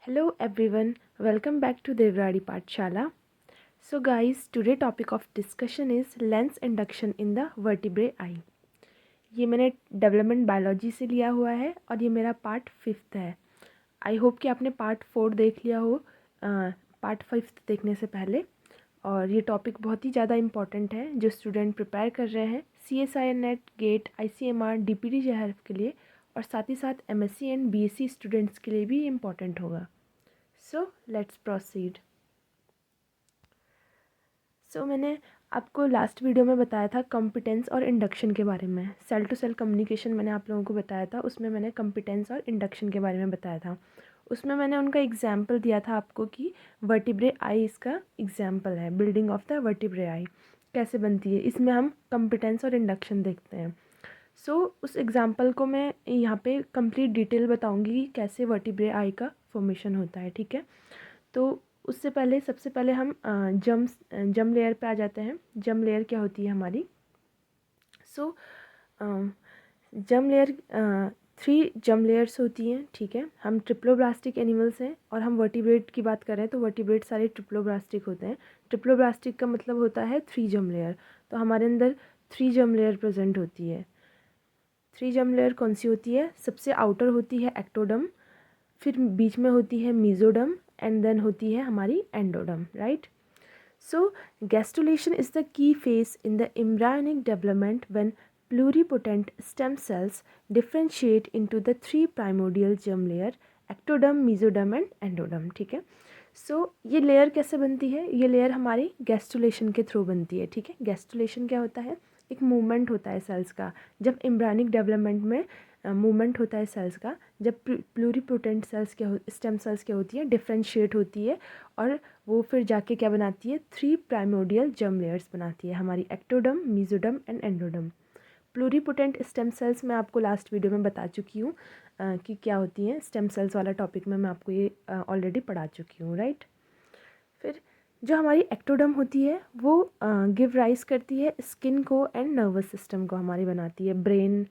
Hello everyone, welcome back to Devrari Pathshala. So guys, today topic of discussion is lens induction in the vertebrae eye. ये मैंने development biology से लिया हुआ है और ये मेरा पार्ट 5th है. आई होप कि आपने पार्ट 4 देख लिया हो पार्ट 5th देखने से पहले. और ये टॉपिक बहुत ही ज़्यादा इम्पॉर्टेंट है जो स्टूडेंट प्रिपेयर कर रहे हैं CSIR NET, GATE, ICMR, DPT JRF के लिए, और साथ ही साथ MSc एंड BSc स्टूडेंट्स के लिए भी इम्पॉर्टेंट होगा. So let's proceed. सो मैंने आपको लास्ट वीडियो में बताया था कॉम्पिटेंस और इंडक्शन के बारे में. सेल टू सेल कम्युनिकेशन मैंने आप लोगों को बताया था, उसमें मैंने कॉम्पिटेंस और इंडक्शन के बारे में बताया था. उसमें मैंने उनका एग्जाम्पल दिया था आपको कि वर्टिब्रे आई इसका एग्जाम्पल है. बिल्डिंग ऑफ द वर्टिब्रे आई कैसे बनती है, इसमें हम कॉम्पिटेंस और इंडक्शन देखते हैं. उस एग्जाम्पल को मैं यहाँ पे कंप्लीट डिटेल बताऊँगी कि कैसे वर्टिब्रे आई का फॉर्मेशन होता है. ठीक है, तो उससे पहले सबसे पहले हम जम लेयर पे आ जाते हैं. जम लेयर क्या होती है हमारी? जम लेयर 3 जम लेयर्स होती हैं. ठीक है, हम ट्रिप्लोब्लास्टिक एनिमल्स हैं और हम वर्टिब्रेट की बात करें तो वर्टिब्रेट सारे ट्रिप्लोब्लास्टिक होते हैं. ट्रिप्लोब्लास्टिक का मतलब होता है 3 जम लेयर. तो हमारे अंदर 3 जम लेयर प्रेजेंट होती है. 3 जम लेयर कौन सी होती है? सबसे आउटर होती है एक्टोडम, फिर बीच में होती है मीजोडम, एंड देन होती है हमारी एंडोडम. Right. So gastrulation is the key phase in the embryonic development when pluripotent stem cells differentiate into the 3 primordial germ layer ectoderm, mesoderm and endoderm. ठीक है, ये लेयर कैसे बनती है? ये लेयर हमारी गैस्ट्रुलेशन के थ्रू बनती है. ठीक है, गैस्ट्रुलेशन क्या होता है? एक मूवमेंट होता है सेल्स का. जब एम्ब्रायोनिक डेवलपमेंट में मूवमेंट होता है सेल्स का, जब प्लूरीपोटेंट सेल्स क्या स्टेम सेल्स क्या होती है, डिफ्रेंशिएट होती है, और वो फिर जाके क्या बनाती है? 3 प्राइमोडियल जर्म लेयर्स बनाती है हमारी ectoderm, mesoderm and एंडोडम. Pluripotent stem cells मैं आपको लास्ट वीडियो में बता चुकी हूँ कि क्या होती हैं. स्टेम सेल्स वाला टॉपिक में मैं आपको ये ऑलरेडी पढ़ा चुकी हूँ. राइट. फिर जो हमारी एक्टोडम होती है वो गिव राइज करती है स्किन को एंड नर्वस सिस्टम को हमारी बनाती है. ब्रेन,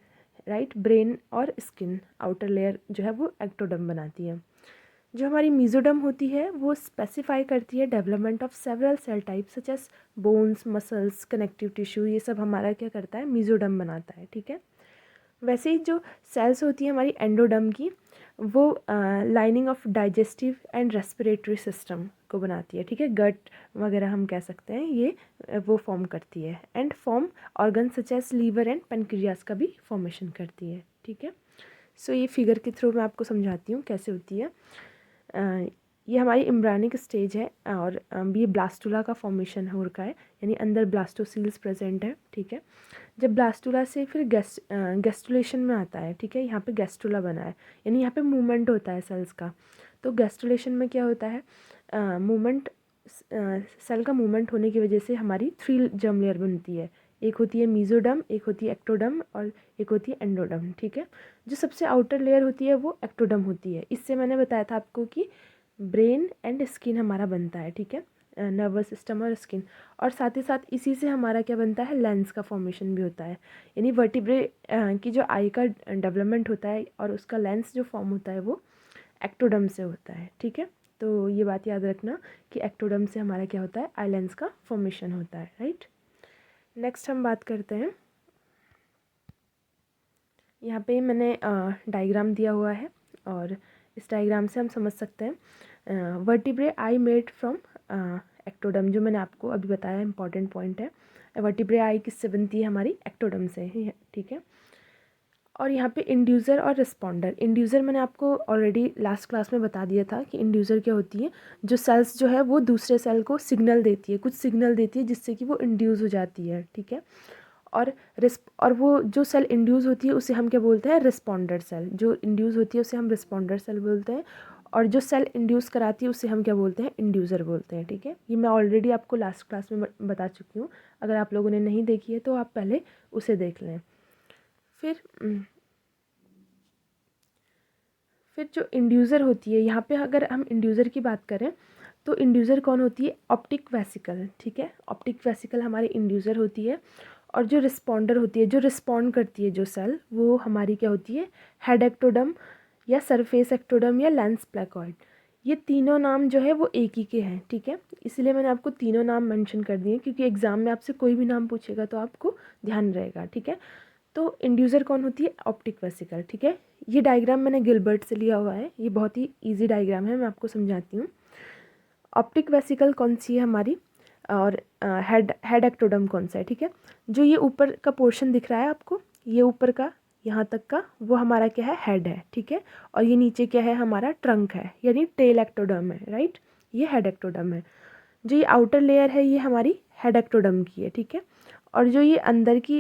राइट, ब्रेन और स्किन आउटर लेयर जो है वो एक्टोडम बनाती है. जो हमारी मीजोडम होती है वो स्पेसिफाई करती है development of several cell types such as bones, muscles, connective tissue. ये सब हमारा क्या करता है? मीजोडम बनाता है. ठीक है, वैसे ही जो सेल्स होती है हमारी एंडोडम की, वो lining of digestive and respiratory system को बनाती है. ठीक है, गट वगैरह हम कह सकते हैं, ये वो फॉर्म करती है. And form organ such as liver and pancreas का भी फॉर्मेशन करती है. ठीक है, ये फिगर के थ्रू मैं आपको समझाती हूँ कैसे होती है. ये हमारी एम्ब्रायोनिक स्टेज है और ये ब्लास्टुला का फॉर्मेशन हो रखा है, यानी अंदर ब्लास्टोसील्स प्रेजेंट है. ठीक है, जब ब्लास्टुला से फिर गैस्ट्रुलेशन में आता है. ठीक है, यहाँ पे गैस्ट्रुला बना है, यानी यहाँ पे मूवमेंट होता है सेल्स का. तो गैस्ट्रुलेशन में क्या होता है? मूवमेंट, सेल का मूवमेंट होने की वजह से हमारी 3 जर्म लेयर बनती है. एक होती है मीजोडम, एक होती है एक्टोडम और एक होती है एंडोडम. ठीक है, जो सबसे आउटर लेयर होती है वो एक्टोडम होती है. इससे मैंने बताया था आपको कि ब्रेन एंड स्किन हमारा बनता है. ठीक है, नर्वस सिस्टम और स्किन, और साथ ही साथ इसी से हमारा क्या बनता है? लेंस का फॉर्मेशन भी होता है. यानी वर्टिब्रे की जो आई का डेवलपमेंट होता है और उसका लेंस जो फॉर्म होता है वो एक्टोडम से होता है. ठीक है, तो ये बात याद रखना कि एक्टोडम से हमारा क्या होता है? आई लेंस का फॉर्मेशन होता है. राइट. नेक्स्ट हम बात करते हैं. यहाँ पे मैंने डायग्राम दिया हुआ है और इस डायग्राम से हम समझ सकते हैं vertebrae I made from ectoderm. जो मैंने आपको अभी बताया इंपॉर्टेंट पॉइंट है. वर्टिब्रे आई किससे बनती है? हमारी एक्टोडम से ही है. ठीक है, और यहाँ पे इंड्यूसर और रिस्पॉन्डर. इंड्यूसर मैंने आपको ऑलरेडी लास्ट क्लास में बता दिया था कि इंड्यूसर क्या होती है. जो सेल्स जो है वो दूसरे सेल को सिग्नल देती है, कुछ सिग्नल देती है जिससे कि वो इंड्यूस हो जाती है. ठीक है, और वो जो सेल इंड्यूस होती है उसे हम क्या बोलते हैं? Responder cell. जो इंड्यूस होती है उसे हम रिस्पॉन्डर सेल बोलते हैं, और जो सेल इंड्यूस कराती है उसे हम क्या बोलते हैं? इंड्यूसर बोलते हैं. ठीक है, ये मैं ऑलरेडी आपको लास्ट क्लास में बता चुकी हूँ. अगर आप लोगों ने नहीं देखी है तो आप पहले उसे देख लें. फिर जो इंड्यूसर होती है, यहाँ पे अगर हम इंड्यूसर की बात करें तो इंड्यूसर कौन होती है? Optic vesicle. ठीक है, ऑप्टिक वेसिकल हमारी इंड्यूसर होती है. और जो रिस्पॉन्डर होती है, जो रिस्पॉन्ड करती है जो सेल, वो हमारी क्या होती है? हेड एक्टोडम या सरफेस एक्टोडम या लेंस प्लेकॉइड. ये तीनों नाम जो है वो एक ही के हैं, ठीक है, इसलिए मैंने आपको तीनों नाम मेंशन कर दिए, क्योंकि एग्ज़ाम में आपसे कोई भी नाम पूछेगा तो आपको ध्यान रहेगा, ठीक है। तो इंड्यूसर कौन होती है? ऑप्टिक वेसिकल, ठीक है। ये डायग्राम मैंने गिलबर्ट से लिया हुआ है, ये बहुत ही ईजी डायग्राम है, मैं आपको समझाती हूँ। ऑप्टिक वेसिकल कौन सी है हमारी, और हेड एक्टोडम कौन सा है, ठीक है। जो ये ऊपर का पोर्शन दिख रहा है आपको, ये ऊपर का यहाँ तक का, वो हमारा क्या है? हेड है, ठीक है। और ये नीचे क्या है? हमारा ट्रंक है, यानी टेल एक्टोडम है, राइट। ये हेड एक्टोडम है। जो ये आउटर लेयर है ये हमारी हेड एक्टोडम की है, ठीक है। और जो ये अंदर की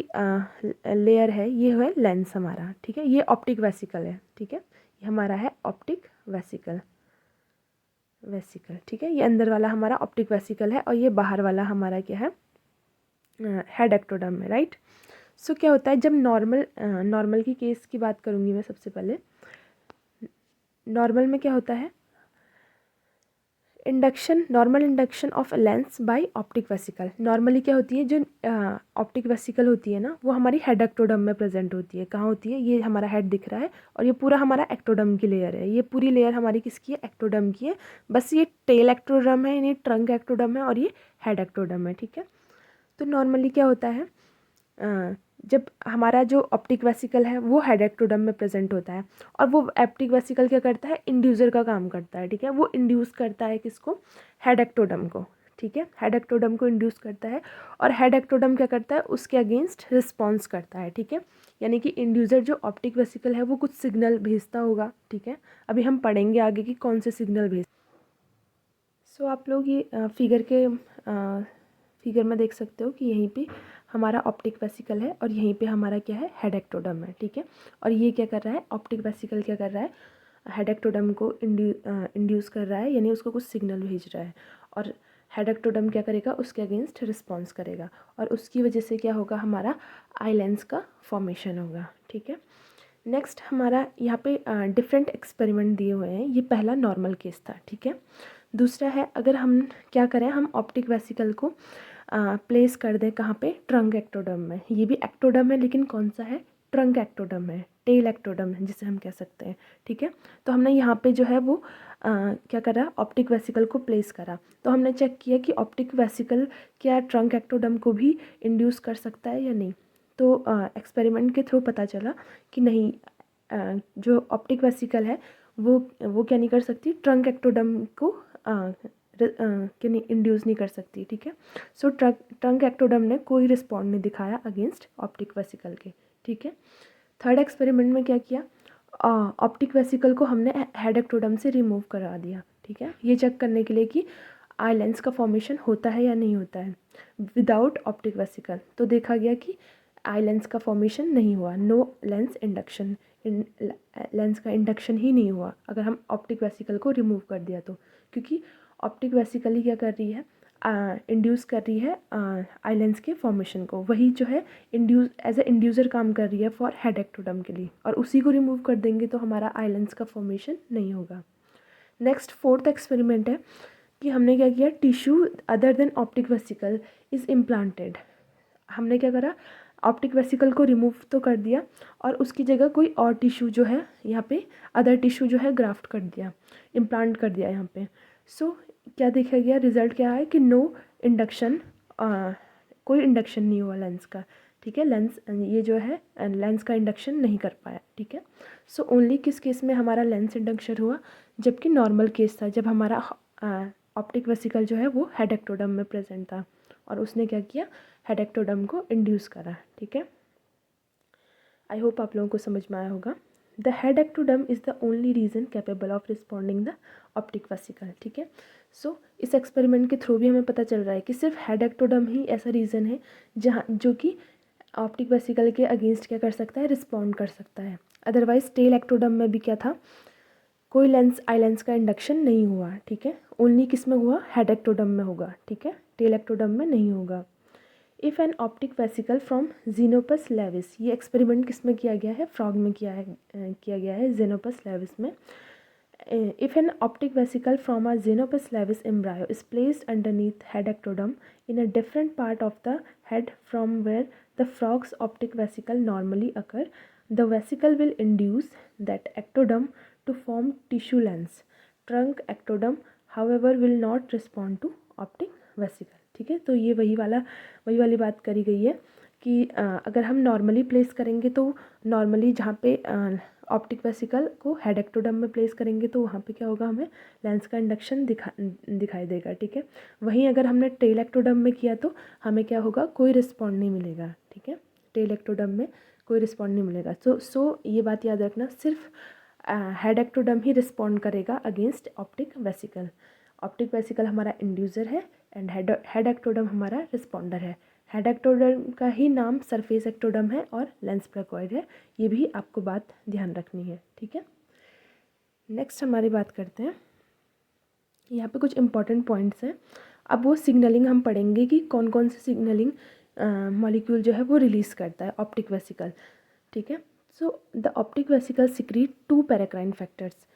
लेयर है ये है लेंस हमारा, ठीक है। ये ऑप्टिक वेसिकल है, ठीक है। ये हमारा है ऑप्टिक वेसिकल, ठीक है। ये अंदर वाला हमारा ऑप्टिक वेसिकल है, और ये बाहर वाला हमारा क्या है? हेड एक्टोडम है, राइट। सो क्या होता है जब नॉर्मल की केस की बात करूँगी मैं सबसे पहले। नॉर्मल में क्या होता है? Normal induction of lens by optic vesicle. Normally क्या होती है, जो ऑप्टिक वेसिकल होती है ना, वो हमारी हेड एक्टोडम में प्रेजेंट होती है। कहाँ होती है? ये हमारा हेड दिख रहा है, और ये पूरा हमारा एक्टोडम की लेयर है। ये पूरी लेयर हमारी किसकी है? एक्टोडम की है। बस ये टेल एक्टोडम है, यानी ट्रंक एक्टोडम है, और ये हेड एक्टोडम है, ठीक है। तो नॉर्मली क्या होता है, जब हमारा जो ऑप्टिक वेसिकल है वो हेड एक्टोडम में प्रेजेंट होता है, और वो ऑप्टिक वेसिकल क्या करता है? इंड्यूसर का काम करता है, ठीक है। वो इंड्यूस करता है किसको? हेड एक्टोडम को, ठीक है। हेड एक्टोडम को इंड्यूस करता है, और हेड एक्टोडम क्या करता है? उसके अगेंस्ट रिस्पॉन्स करता है, ठीक है। यानी कि इंड्यूसर जो ऑप्टिक वेसिकल है वो कुछ सिग्नल भेजता होगा, ठीक है। अभी हम पढ़ेंगे आगे कि कौन से सिग्नल भेज। सो आप लोग ये फिगर में देख सकते हो कि यहीं पे हमारा ऑप्टिक वेसिकल है, और यहीं पे हमारा क्या है? हेड एक्टोडम है, ठीक है। और ये क्या कर रहा है? ऑप्टिक वेसिकल क्या कर रहा है? हेड एक्टोडम को इंड्यूस कर रहा है, यानी उसको कुछ सिग्नल भेज रहा है, और हेड एक्टोडम क्या करेगा? उसके अगेंस्ट रिस्पॉन्स करेगा, और उसकी वजह से क्या होगा? हमारा आई लेंस का फॉर्मेशन होगा, ठीक है। नेक्स्ट हमारा यहाँ पे डिफरेंट एक्सपेरिमेंट दिए हुए हैं। ये पहला नॉर्मल केस था, ठीक है। दूसरा है, अगर हम क्या करें, हम ऑप्टिक वेसिकल को प्लेस कर दें कहाँ पे? ट्रंक एक्टोडम में। ये भी एक्टोडम है, लेकिन कौन सा है? ट्रंक एक्टोडम है, टेल एक्टोडम है जिसे हम कह सकते हैं, ठीक है। तो हमने यहाँ पे जो है वो क्या करा? ऑप्टिक वेसिकल को प्लेस करा। तो हमने चेक किया कि ऑप्टिक वेसिकल क्या ट्रंक एक्टोडम को भी इंड्यूस कर सकता है या नहीं। तो एक्सपेरिमेंट के थ्रू पता चला कि नहीं, जो ऑप्टिक वेसिकल है वो क्या नहीं कर सकती? ट्रंक एक्टोडम को कि नहीं, इंड्यूस नहीं कर सकती, ठीक है। सो ट्रंक एक्टोडम ने कोई रिस्पॉन्ड नहीं दिखाया अगेंस्ट ऑप्टिक वेसिकल के, ठीक है। थर्ड एक्सपेरिमेंट में क्या किया? ऑप्टिक वेसिकल को हमने हेड एक्टोडम से रिमूव करा दिया, ठीक है। ये चेक करने के लिए कि आई लेंस का फॉर्मेशन होता है या नहीं होता है विदाउट ऑप्टिक वेसिकल। तो देखा गया कि आई लेंस का फॉर्मेशन नहीं हुआ, नो लेंस इंडक्शन, लेंस का इंडक्शन ही नहीं हुआ अगर हम ऑप्टिक वेसिकल को रिमूव कर दिया तो, क्योंकि ऑप्टिक वेसिकल ही क्या कर रही है? इंड्यूस कर रही है आई लेंस के फॉर्मेशन को। वही जो है इंड्यूस एज ए इंड्यूसर काम कर रही है फॉर हेड एक्टोडम के लिए, और उसी को रिमूव कर देंगे तो हमारा आई लेंस का फॉर्मेशन नहीं होगा। नेक्स्ट फोर्थ एक्सपेरिमेंट है कि हमने क्या किया? Tissue other than optic vesicle is implanted. हमने क्या करा? ऑप्टिक वेसिकल को रिमूव तो कर दिया, और उसकी जगह कोई और टिश्यू जो है यहाँ पे, अदर टिश्यू जो है ग्राफ्ट कर दिया, इम्प्लांट कर दिया यहाँ पे। सो क्या देखा गया? रिजल्ट क्या है कि नो इंडक्शन, कोई इंडक्शन नहीं हुआ लेंस का, ठीक है। लेंस ये जो है लेंस का इंडक्शन नहीं कर पाया, ठीक है। सो ओनली किस केस में हमारा लेंस इंडक्शन हुआ? जबकि नॉर्मल केस था, जब हमारा ऑप्टिक वेसिकल जो है वो हेड एक्टोडम में प्रेजेंट था, और उसने क्या किया? हेड एक्टोडम को इंड्यूस करा, ठीक है। आई होप आप लोगों को समझ में आया होगा। The head ectoderm is the only reason capable of responding the optic vesicle, ठीक है। सो इस एक्सपेरिमेंट के थ्रू भी हमें पता चल रहा है कि सिर्फ हेड एक्टोडम ही ऐसा रीज़न है जहाँ जो कि ऑप्टिक वेसिकल के अगेंस्ट क्या कर सकता है? रिस्पॉन्ड कर सकता है। अदरवाइज टेल एक्टोडम में भी क्या था? कोई लेंस आई लेंस का इंडक्शन नहीं हुआ, ठीक है। ओनली किस में हुआ? हेड एक्टोडम में होगा, ठीक है, टेल एक्टोडम में नहीं होगा। If an optic vesicle from Xenopus laevis, ये एक्सपेरिमेंट किस में किया गया है? फ्रॉग में किया गया है, जीनोपस लेविस में। If an optic vesicle from a Xenopus laevis embryo is placed underneath head ectoderm in a different part of the head from where the frog's optic vesicle normally occur, the vesicle will induce that ectoderm to form tissue lens, trunk ectoderm however will not respond to optic vesicle. ठीक है, तो ये वही वाली बात करी गई है कि अगर हम नॉर्मली प्लेस करेंगे तो नॉर्मली जहाँ पे ऑप्टिक वेसिकल को हेड एक्टोडर्म में प्लेस करेंगे तो वहाँ पे क्या होगा, हमें लेंस का इंडक्शन दिखाई देगा। ठीक है, वहीं अगर हमने टेल एक्टोडर्म में किया तो हमें क्या होगा, कोई रिस्पॉन्ड नहीं मिलेगा। ठीक है, टेल एक्टोडर्म में कोई रिस्पॉन्ड नहीं मिलेगा। सो ये बात याद रखना, सिर्फ हेड एक्टोडर्म ही रिस्पॉन्ड करेगा against optic vesicle. Optic vesicle हमारा इंड्यूसर है एंड हेड एक्टोडर्म हमारा रिस्पॉन्डर है। हेड एक्टोडर्म का ही नाम सरफेस एक्टोडर्म है और लेंस प्लेकॉइड है, ये भी आपको बात ध्यान रखनी है। ठीक है, नेक्स्ट हमारी बात करते हैं, यहाँ पे कुछ इंपॉर्टेंट पॉइंट्स हैं। अब वो सिग्नलिंग हम पढ़ेंगे कि कौन कौन से सिग्नलिंग मॉलिक्यूल जो है वो रिलीज़ करता है ऑप्टिक वेसिकल। ठीक है, so the optic vesicle secrete 2 paracrine factors.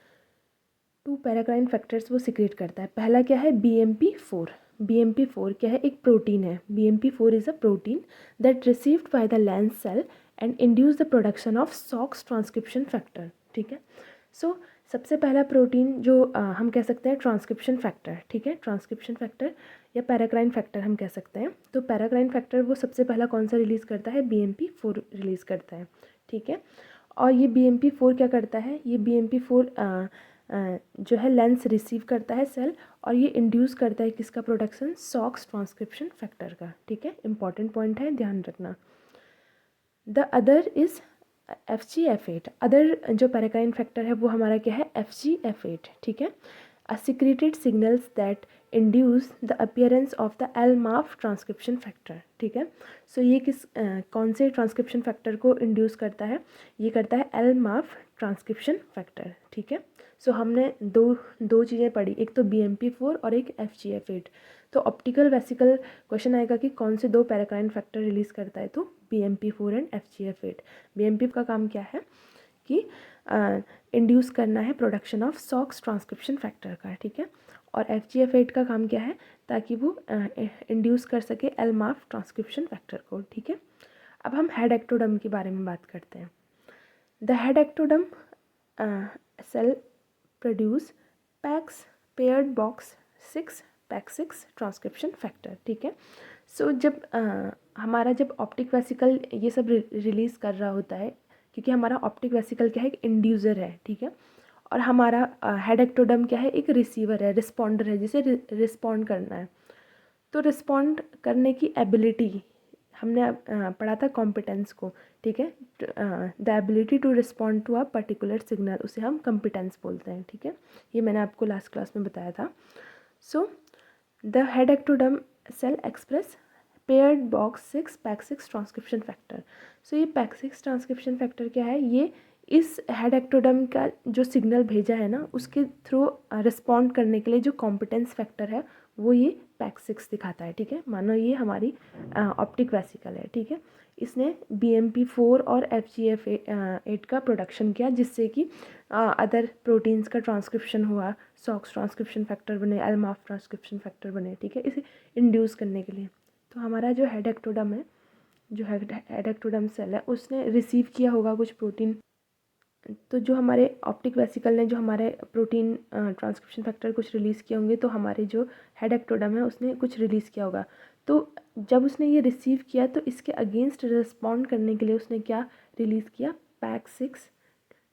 2 paracrine factors वो सिक्रीट करता है। पहला क्या है, BMP4। BMP4 क्या है, एक प्रोटीन है। BMP4 is a protein that received by the lens cell and induce the production of Sox transcription factor. ठीक है, सो सबसे पहला प्रोटीन जो हम कह सकते हैं ट्रांसक्रिप्शन फैक्टर। ठीक है, ट्रांसक्रिप्शन फैक्टर या पैराक्राइन फैक्टर हम कह सकते हैं। तो पैराक्राइन फैक्टर वो सबसे पहला कौन सा रिलीज़ करता है, BMP4 रिलीज़ करता है। ठीक है, और ये BMP4 क्या करता है, ये BMP4 जो है लेंस रिसीव करता है सेल और ये इंड्यूस करता है किसका प्रोडक्शन, सॉक्स ट्रांसक्रिप्शन फैक्टर का। ठीक है, इंपॉर्टेंट पॉइंट है, ध्यान रखना। The other is FGF8। Other जो पैराक्राइन फैक्टर है वो हमारा क्या है, FGF8। ठीक है, secreted signals that induce the appearance of the LMAF transcription factor. ठीक है, सो ये कौन से ट्रांसक्रिप्शन फैक्टर को इंड्यूस करता है, ये करता है LMAF ट्रांसक्रिप्शन फैक्टर। ठीक है, सो हमने दो चीज़ें पढ़ी, एक तो BMP4 और एक FGF8। तो ऑप्टिकल वेसिकल क्वेश्चन आएगा कि कौन से 2 पैराक्राइन फैक्टर रिलीज़ करता है, तो BMP4 एंड FGF8। BMP का काम क्या है कि इंड्यूस करना है production of Sox transcription factor का। ठीक है, और FGF8 का काम क्या है, ताकि वो इंड्यूस कर सके LMAF ट्रांसक्रिप्शन फैक्टर को। ठीक है, अब हम हेड एक्टोडर्म के बारे में बात करते हैं। The head ectoderm cell produce Pax paired box 6 PAX6 transcription factor. ठीक है, सो जब हमारा जब ऑप्टिक वेसिकल ये सब रिलीज़ कर रहा होता है, क्योंकि हमारा ऑप्टिक वेसिकल क्या है, एक इंड्यूसर है। ठीक है, और हमारा हेड एक्टोडर्म क्या है, एक रिसीवर है, रिस्पॉन्डर है, जिसे रिस्पॉन्ड करना है। तो रिस्पॉन्ड करने की एबिलिटी हमने पढ़ा था कॉम्पिटेंस को। ठीक है, the ability to respond to a particular signal, उसे हम कॉम्पिटेंस बोलते हैं। ठीक है, ये मैंने आपको लास्ट क्लास में बताया था। So the head ectoderm cell express paired box 6 PAX6 transcription factor. So ये PAX6 ट्रांसक्रिप्शन फैक्टर क्या है, ये इस हेड एक्टोडर्म का जो सिग्नल भेजा है ना, उसके थ्रू रिस्पॉन्ड करने के लिए जो कॉम्पिटेंस फैक्टर है वो ये PAX6 दिखाता है। ठीक है, मानो ये हमारी ऑप्टिक वेसिकल है। ठीक है, इसने BMP4 और FGF8 का प्रोडक्शन किया, जिससे कि अदर प्रोटीन्स का ट्रांसक्रिप्शन हुआ, सॉक्स ट्रांसक्रिप्शन फैक्टर बने, LMAF ट्रांसक्रिप्शन फैक्टर बने। ठीक है, इसे इंड्यूस करने के लिए। तो हमारा जो हेड एक्टोडर्म है, जो हेड एक्टोडर्म सेल है, उसने रिसीव किया होगा कुछ प्रोटीन। तो जो हमारे ऑप्टिक वेसिकल ने जो हमारे प्रोटीन ट्रांसक्रिप्शन फैक्टर कुछ रिलीज़ किए होंगे, तो हमारे जो हेड एक्टोडर्म है उसने कुछ रिलीज़ किया होगा। तो जब उसने ये रिसीव किया तो इसके अगेंस्ट रिस्पॉन्ड करने के लिए उसने क्या रिलीज़ किया, PAX6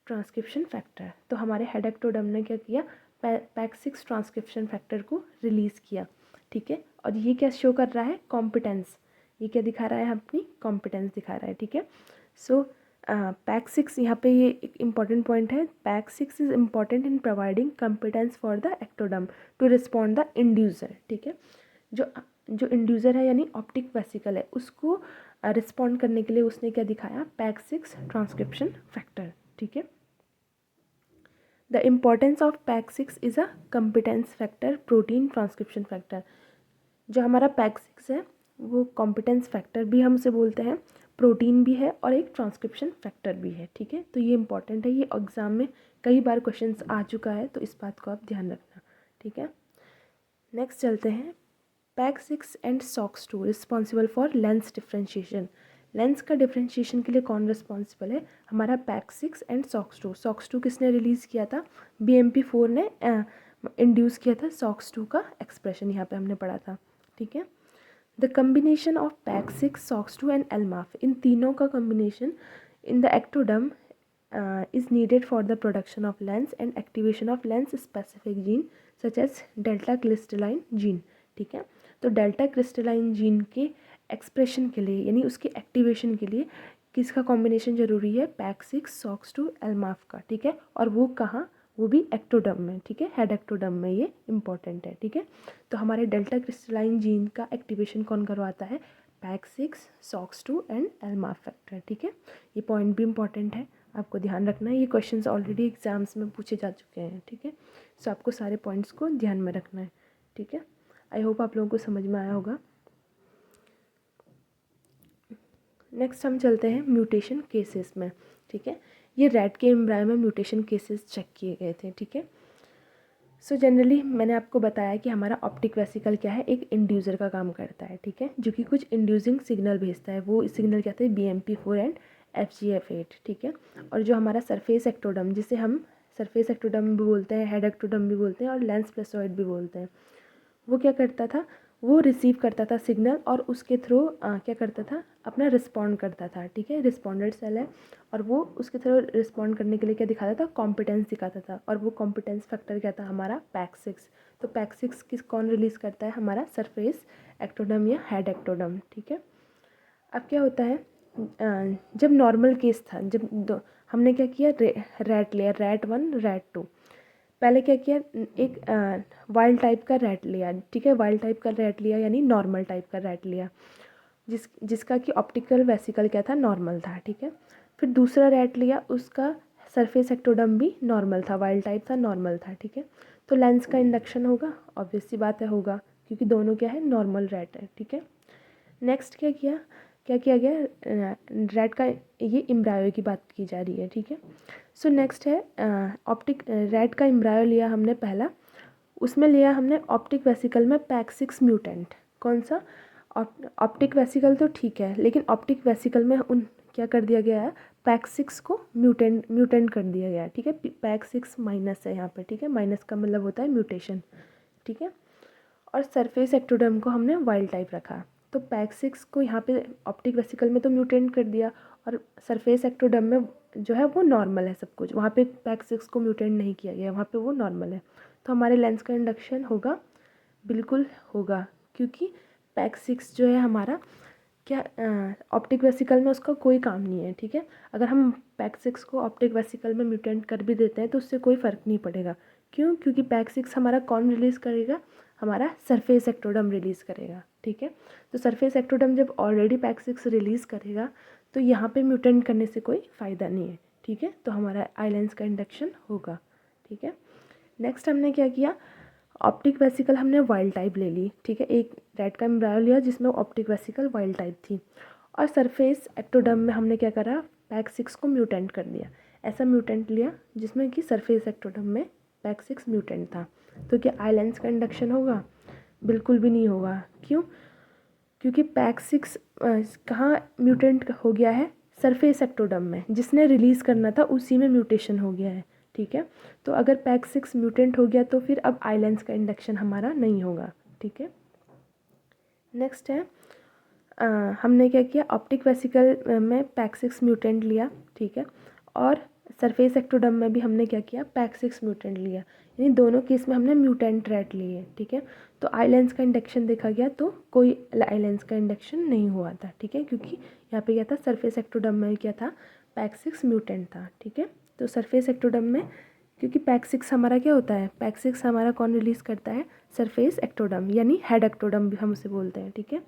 ट्रांसक्रिप्शन फैक्टर। तो हमारे हेड एक्टोडर्म ने क्या किया, PAX6 ट्रांसक्रिप्शन फैक्टर को रिलीज़ किया। ठीक है, और ये क्या शो कर रहा है, कॉम्पिटेंस। ये क्या दिखा रहा है, अपनी कॉम्पिटेंस दिखा रहा है। ठीक है, सो PAX6 यहाँ पे ये एक इम्पॉर्टेंट पॉइंट है, PAX6 is important in providing competence for the ectoderm to respond the inducer. ठीक है, जो इंड्यूसर है यानी ऑप्टिक वेसिकल है, उसको रिस्पॉन्ड करने के लिए उसने क्या दिखाया, PAX6 ट्रांसक्रिप्शन फैक्टर। ठीक है, the importance of PAX6 is a competence factor protein transcription factor. जो हमारा PAX6 है वो कॉम्पिटेंस फैक्टर भी हम उसे बोलते हैं, प्रोटीन भी है और एक ट्रांसक्रिप्शन फैक्टर भी है। ठीक है, तो ये इंपॉर्टेंट है, ये एग्ज़ाम में कई बार क्वेश्चंस आ चुका है, तो इस बात को आप ध्यान रखना। ठीक है, नेक्स्ट चलते हैं। PAX6 and SOX2 responsible for Lenz differentiation. Lens का डिफ्रेंशिएशन के लिए कौन रिस्पॉन्सिबल है, हमारा PAX6 एंड SOX2। SOX2 किसने रिलीज़ किया था, BMP4 ने इंड्यूस किया था SOX2 का एक्सप्रेशन यहाँ पे हमने पढ़ा था, ठीक है। The combination of PAX6, SOX2 and LMAF, इन तीनों का combination in the ectoderm is needed for the production of lens and activation of lens specific gene such as delta crystalline gene, ठीक है। तो डेल्टा क्रिस्टलाइन जीन के expression के लिए यानी उसके एक्टिवेशन के लिए किसका कॉम्बिनेशन ज़रूरी है? PAX6, SOX2, LMAF का, ठीक है। और वो कहाँ? वो भी एक्टोडर्म में, ठीक है, हेड एक्टोडर्म में, ये इंपॉर्टेंट है, ठीक है। तो हमारे डेल्टा क्रिस्टलाइन जीन का एक्टिवेशन कौन करवाता है? PAX6, SOX2 and LMAF factor, ठीक है। ये पॉइंट भी इंपॉर्टेंट है, आपको ध्यान रखना है। ये क्वेश्चंस ऑलरेडी एग्जाम्स में पूछे जा चुके हैं, ठीक है। सो आपको सारे पॉइंट्स को ध्यान में रखना है, ठीक है। आई होप आप लोगों को समझ में आया होगा। नेक्स्ट हम चलते हैं म्यूटेशन केसेस में, ठीक है। ये रैट के एम्ब्रायो में म्यूटेशन केसेस चेक किए गए थे, ठीक है। सो जनरली मैंने आपको बताया कि हमारा ऑप्टिक वेसिकल क्या है? एक इंड्यूसर का काम करता है, ठीक है, जो कि कुछ इंड्यूसिंग सिग्नल भेजता है। वो सिग्नल क्या है? BMP4 एंड FGF8, ठीक है। और जो हमारा सरफेस एक्टोडर्म, जिसे हम सरफेस एक्टोडर्म भी बोलते हैं, हेड एक्टोडर्म भी बोलते हैं और लेंस प्लेसॉइड भी बोलते हैं, वो क्या करता था? वो रिसीव करता था सिग्नल और उसके थ्रू क्या करता था? अपना रिस्पॉन्ड करता था, ठीक है। रिस्पॉन्डेड सेल है और वो उसके थ्रू रिस्पॉन्ड करने के लिए क्या दिखाता था? कॉम्पिटेंस दिखाता था। और वो कॉम्पिटेंस फैक्टर क्या था? हमारा PAX6। तो PAX6 किस कौन रिलीज़ करता है? हमारा सरफेस एक्टोडर्म या हेड एक्टोडर्म, ठीक है। अब क्या होता है, जब नॉर्मल केस था, जब हमने क्या किया? रैट लिया, रैट 1, रैट 2। पहले क्या किया? एक वाइल्ड टाइप का रैट लिया, ठीक है। वाइल्ड टाइप का रैट लिया यानी नॉर्मल टाइप का रैट लिया, जिसका कि ऑप्टिकल वेसिकल क्या था? नॉर्मल था, ठीक है। फिर दूसरा रैट लिया, उसका सरफेस एक्टोडर्म भी नॉर्मल था, वाइल्ड टाइप था, नॉर्मल था, ठीक है। तो लेंस का इंडक्शन होगा, ऑब्वियस सी बात है, होगा, क्योंकि दोनों क्या है? नॉर्मल रैट है, ठीक है। नेक्स्ट क्या किया गया? रैट का, ये इम्ब्रायो की बात की जा रही है, ठीक है। सो नेक्स्ट है ऑप्टिक रैट का इम्ब्रायो लिया हमने पहला, उसमें लिया हमने ऑप्टिक वेसिकल में PAX6 म्यूटेंट। कौन सा? ऑप्टिक वेसिकल तो ठीक है, लेकिन ऑप्टिक वेसिकल में क्या कर दिया गया है? PAX6 को म्यूटेंट कर दिया गया है, ठीक है। PAX6 माइनस है यहाँ पे, ठीक है। माइनस का मतलब होता है म्यूटेशन, ठीक है। और सरफेस एक्टोडर्म को हमने वाइल्ड टाइप रखा। तो PAX6 को यहाँ पे ऑप्टिक वेसिकल में तो म्यूटेंट कर दिया, और सरफेस एक्टोडर्म में जो है वो नॉर्मल है सब कुछ, वहाँ पे PAX6 को म्यूटेंट नहीं किया गया, वहाँ पे वो नॉर्मल है। तो हमारे लेंस का इंडक्शन होगा, बिल्कुल होगा, क्योंकि PAX6 जो है हमारा क्या ऑप्टिक वेसिकल में उसका कोई काम नहीं है, ठीक है। अगर हम PAX6 को ऑप्टिक वेसिकल में म्यूटेंट कर भी देते हैं तो उससे कोई फ़र्क नहीं पड़ेगा। क्यों? क्योंकि PAX6 हमारा कौन रिलीज़ करेगा? हमारा सरफेस एक्टोडर्म रिलीज़ करेगा, ठीक है। तो सरफेस एक्टोडर्म जब ऑलरेडी PAX6 रिलीज़ करेगा तो यहाँ पे म्यूटेंट करने से कोई फ़ायदा नहीं है, ठीक है। तो हमारा आई लेंस का इंडक्शन होगा, ठीक है। नेक्स्ट हमने क्या किया? ऑप्टिक वेसिकल हमने वाइल्ड टाइप ले ली, ठीक है। एक रैट का एम्ब्रायो लिया जिसमें ऑप्टिक वेसिकल वाइल्ड टाइप थी, और सरफेस एक्टोडर्म में हमने क्या करा? PAX6 को म्यूटेंट कर दिया। ऐसा म्यूटेंट लिया जिसमें कि सरफेस एक्टोडर्म में PAX6 म्यूटेंट था। तो क्या आई लेंस का इंडक्शन होगा? बिल्कुल भी नहीं होगा। क्यों? क्योंकि PAX6 कहाँ म्यूटेंट हो गया है? सरफेस एक्टोडर्म में, जिसने रिलीज़ करना था उसी में म्यूटेशन हो गया है, ठीक है। तो अगर PAX6 म्यूटेंट हो गया तो फिर अब आई लेंस का इंडक्शन हमारा नहीं होगा, ठीक है। नेक्स्ट है हमने क्या किया? ऑप्टिक वेसिकल में PAX6 म्यूटेंट लिया, ठीक है। और सरफेस एक्टोडर्म में भी हमने क्या किया? PAX6 म्यूटेंट लिया, यानी दोनों केस में हमने म्यूटेंट रैट लिए, ठीक है। तो आई लेंस का इंडक्शन देखा गया तो कोई आई लेंस का इंडक्शन नहीं हुआ था, ठीक है, क्योंकि यहाँ पे क्या था? सरफेस एक्टोडर्म में क्या था? PAX6 म्यूटेंट था, ठीक है। तो सरफेस एक्टोडर्म में, क्योंकि PAX6 हमारा क्या होता है? PAX6 हमारा कौन रिलीज़ करता है? सरफेस एक्टोडर्म, यानी हेड एक्टोडर्म भी हम उसे बोलते हैं, ठीक है।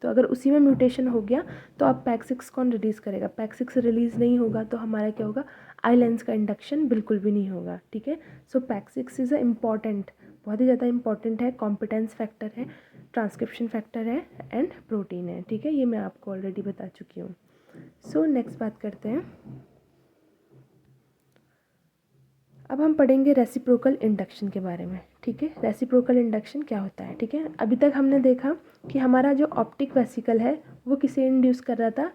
तो अगर उसी में म्यूटेशन हो गया तो अब PAX6 कौन रिलीज़ करेगा? PAX6 रिलीज़ नहीं होगा तो हमारा क्या होगा? आई लेंस का इंडक्शन बिल्कुल भी नहीं होगा, ठीक है। सो PAX6 इज़ अ इम्पॉर्टेंट, बहुत ही ज़्यादा इंपॉर्टेंट है, कॉम्पिटेंस फैक्टर है, ट्रांसक्रिप्शन फैक्टर है एंड प्रोटीन है, ठीक है। ये मैं आपको ऑलरेडी बता चुकी हूँ। सो नेक्स्ट बात करते हैं, अब हम पढ़ेंगे रेसिप्रोकल इंडक्शन के बारे में, ठीक है। रेसिप्रोकल इंडक्शन क्या होता है, ठीक है। अभी तक हमने देखा कि हमारा जो ऑप्टिक वेसिकल है वो किसे इंड्यूस कर रहा था?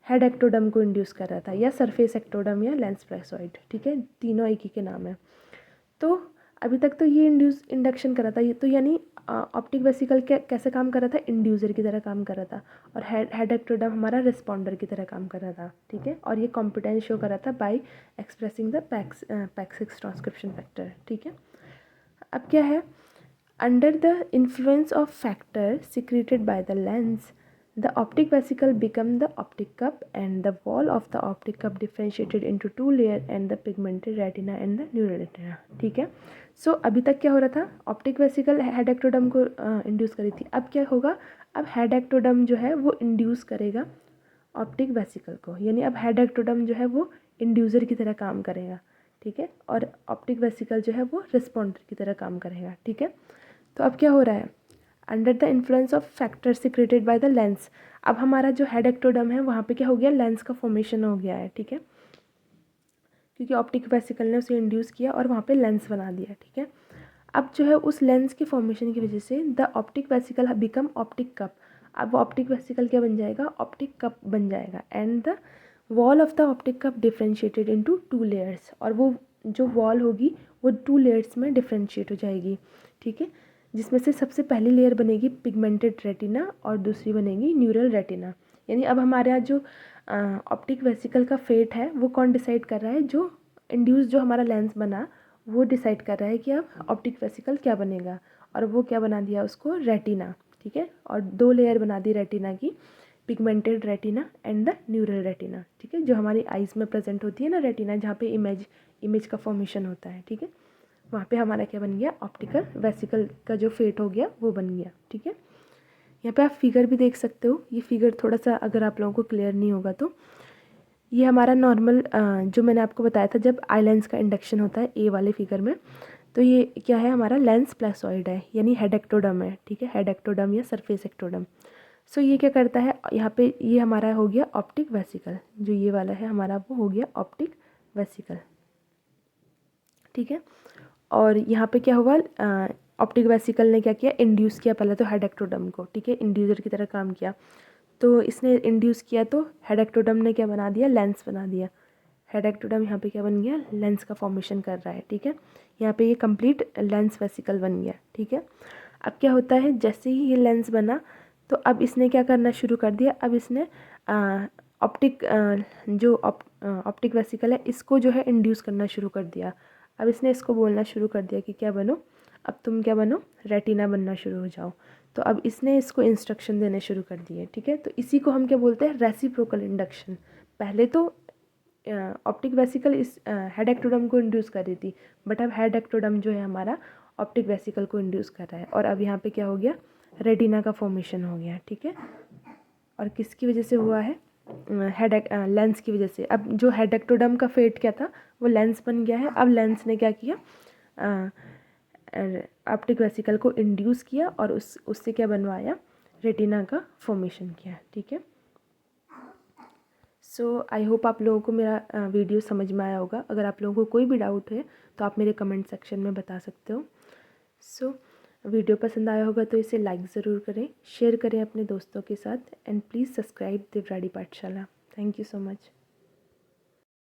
हेड एक्टोडर्म को इंड्यूस कर रहा था, या सरफेस एक्टोडर्म या लेंस प्लेसॉइड, ठीक है। तीनों एक ही के नाम है। तो अभी तक तो ये इंडक्शन कर रहा था, ये तो यानी ऑप्टिक वेसिकल कैसे काम कर रहा था, इंड्यूसर की तरह काम कर रहा था, और हेड एक्टोडर्म हमारा रिस्पॉन्डर की तरह काम कर रहा था, ठीक है। और ये कॉम्पिटेंस शो कर रहा था bye expressing the PACS transcription factor, ठीक है। अब क्या है, under the influence of factor secreted by the lens the optic vesicle become the optic cup and the wall of the optic cup differentiated into two layer and the pigmented retina and the neural retina, ठीक है। सो अभी तक क्या हो रहा था, optic vesicle head ectoderm को induce करी थी, अब क्या होगा, अब हेड एक्टोडर्म जो है वो इंड्यूस करेगा ऑप्टिक वेसिकल को, यानी अब हेड एक्टोडर्म जो है वो इंड्यूसर की तरह काम करेगा, ठीक है, और ऑप्टिक वेसिकल जो है वो रिस्पॉन्डर की तरह काम करेगा, ठीक है। तो अब क्या हो रहा है, under the influence of factor secreted by the lens, अब हमारा जो हेड एक्टोडर्म है वहाँ पे क्या हो गया, लेंस का फॉर्मेशन हो गया है, ठीक है, क्योंकि ऑप्टिक वेसिकल ने उसे इंड्यूस किया और वहाँ पे लेंस बना दिया, ठीक है। अब जो है उस लेंस के फॉर्मेशन की वजह से the optic vesicle become optic cup, अब वो ऑप्टिक वेसिकल क्या बन जाएगा, ऑप्टिक कप बन जाएगा, and the wall of the optic cup differentiated into two layers, और वो जो वॉल होगी वो टू लेयर्स में डिफ्रेंशिएट हो जाएगी, ठीक है, जिसमें से सबसे पहली लेयर बनेगी पिगमेंटेड रेटिना और दूसरी बनेगी न्यूरल रेटिना। यानी अब हमारे यहाँ जो ऑप्टिक वेसिकल का फेट है वो कौन डिसाइड कर रहा है, जो इंड्यूस जो हमारा लेंस बना वो डिसाइड कर रहा है कि अब ऑप्टिक वेसिकल क्या बनेगा, और वो क्या बना दिया उसको, रेटिना, ठीक है, और दो लेयर बना दी रेटिना की, pigmented retina and the neural retina, ठीक है, जो हमारी आइज़ में प्रेजेंट होती है ना रेटिना, जहाँ पे इमेज का फॉर्मेशन होता है, ठीक है, वहाँ पे हमारा क्या बन गया, ऑप्टिकल वेसिकल का जो फेट हो गया वो बन गया, ठीक है। यहाँ पे आप फिगर भी देख सकते हो, ये फिगर थोड़ा सा अगर आप लोगों को क्लियर नहीं होगा तो ये हमारा नॉर्मल जो मैंने आपको बताया था जब आई लेंस का इंडक्शन होता है ए वाले फिगर में, तो ये क्या है, हमारा लेंस प्लेसॉइड है, यानी हेड एक्टोडर्म है, ठीक है, हेड एक्टोडर्म या सरफेस एक्टोडर्म। सो ये क्या करता है, यहाँ पे ये हमारा हो गया ऑप्टिक वेसिकल, जो ये वाला है हमारा वो हो गया ऑप्टिक वेसिकल, ठीक है। और यहाँ पे क्या हुआ, ऑप्टिक वेसिकल ने क्या किया, इंड्यूस किया पहले तो हेड एक्टोडर्म को, ठीक है, इंड्यूसर की तरह काम किया, तो इसने इंड्यूस किया तो हेड एक्टोडर्म ने क्या बना दिया, लेंस बना दिया, हेड एक्टोडर्म यहाँ पे क्या बन गया, लेंस का फॉर्मेशन कर रहा है, ठीक है, यहाँ पे ये कंप्लीट लेंस वेसिकल बन गया, ठीक है। अब क्या होता है, जैसे ही ये लेंस बना तो अब इसने क्या करना शुरू कर दिया, अब इसने ऑप्टिक जो ऑप्टिक वेसिकल है इसको जो है इंड्यूस करना शुरू कर दिया, अब इसने इसको बोलना शुरू कर दिया कि क्या बनो, अब तुम क्या बनो, रेटिना बनना शुरू हो जाओ, तो अब इसने इसको इंस्ट्रक्शन देने शुरू कर दिए, ठीक है। तो इसी को हम क्या बोलते हैं, रेसिप्रोकल इंडक्शन। पहले तो ऑप्टिक वेसिकल इस हेड एक्टोडर्म को इंड्यूस कर रही थी, बट अब हेड एक्टोडर्म जो है हमारा ऑप्टिक वेसिकल को इंड्यूस कर रहा है, और अब यहाँ पे क्या हो गया, रेटिना का फॉर्मेशन हो गया, ठीक है। और किसकी वजह से हुआ है, लेंस की वजह से। अब जो हेड एक्टोडर्म का फेट क्या था, वो लेंस बन गया है, अब लेंस ने क्या किया, ऑप्टिक वेसिकल को इंड्यूस किया और उससे क्या बनवाया, रेटिना का फॉर्मेशन किया, ठीक है। सो आई होप आप लोगों को मेरा वीडियो समझ में आया होगा। अगर आप लोगों को कोई भी डाउट है तो आप मेरे कमेंट सेक्शन में बता सकते हो। सो वीडियो पसंद आया होगा तो इसे लाइक ज़रूर करें, शेयर करें अपने दोस्तों के साथ, एंड प्लीज़ सब्सक्राइब देवराड़ी पाठशाला। Thank you so much.